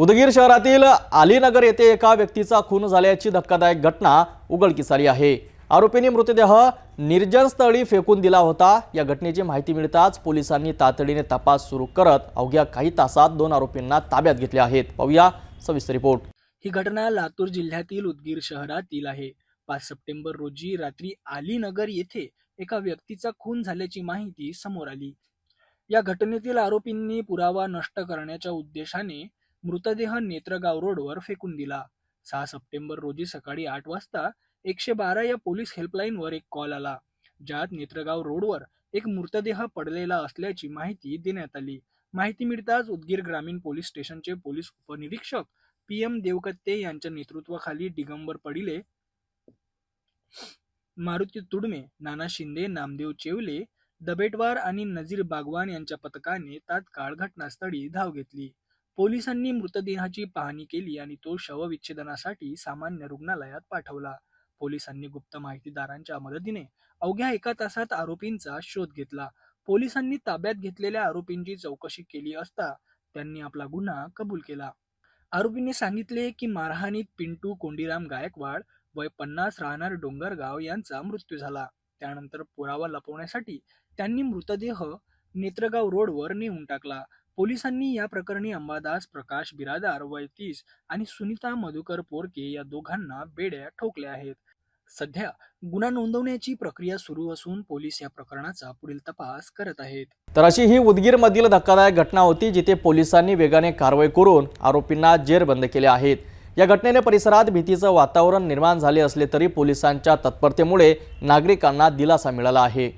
उदगीर शहरातील अलीनगर येथे एका व्यक्तीचा खून झाल्याची धक्कादायक घटना उघडकीस आली आहे। आरोपीने मृतदेह निर्जन स्थळी फेकून दिला होता। या घटनेची माहिती मिळताच पोलिसांनी तातडीने तपास सुरू करत अवघ्या काही तासात 2 आरोपींना ताब्यात घेतले आहेत। पाहूया सविस्तर रिपोर्ट। ही घटना लातूर जिल्ह्यातील उदगीर शहरातील आहे। 5 सप्टेंबर रोजी रात्री अलीनगर येथे एका व्यक्तीचा खून झाल्याची माहिती समोर आली। या घटनेतील आरोपींनी पुरावा नष्ट करण्याच्या उद्देशाने मृतदेह नेत्रगाव रोडवर फेकून दिला। 6 सप्टेंबर रोजी सकाळी 8 वाजता 112 या पोलीस हेल्पलाईनवर एक कॉल आला, ज्यात नेत्रगाव रोडवर एक मृतदेह पडलेला असल्याची माहिती देण्यात आली। माहिती मिळताच उदगीर ग्रामीण पोलीस स्टेशनचे पोलीस उपनिरीक्षक PM देवकत्ते यांच्या नेतृत्वाखाली दिगंबर पडिले, मारुती तुडमे, नाना शिंदे, नामदेव चेवले, दबेटवार आणि नजीर बागवान यांच्या पथकाने तात्काळ घटनास्थळी धाव घेतली। पोलिसांनी मृतदेहाची पाहणी केली आणि तो शवविच्छेदनासाठी सामान्य रुग्णालयात पाठवला। पोलिसांनी गुप्त माहितीदारांच्या मदतीने अवघ्या 1 तासात आरोपींचा शोध घेतला। पोलिसांनी ताब्यात घेतलेल्या आरोपींची चौकशी केली असता त्यांनी आपला गुन्हा कबूल केला। आरोपींनी सांगितले की मारहाणीत पिंटू कोंडीराम गायकवाड वय 50 राहणार डोंगरगाव यांचा मृत्यू झाला। त्यानंतर पुरावा लपवण्यासाठी त्यांनी मृतदेह नेत्रगाव रोडवर नेऊन टाकला। पोलिसांनी या प्रकरणी अंबादास प्रकाश बिरादार वय 30 आणि सुनीता मधुकर पोरके या दोघांना बेड्या ठोकल्या आहेत। सध्या गुन्हा नोंदवण्याची प्रक्रिया सुरू असून पोलीस या प्रकरणाचा पुढील तपास करत आहेत। तर अशी ही उदगीरमधील धक्कादायक घटना होती, जिथे पोलिसांनी वेगाने कारवाई करून आरोपींना जेरबंद केले आहेत। या घटनेने परिसरात भीतीचे वातावरण निर्माण झाले असले तरी पोलिसांच्या तत्परतेमुळे नागरिकांना दिलासा मिळाला आहे।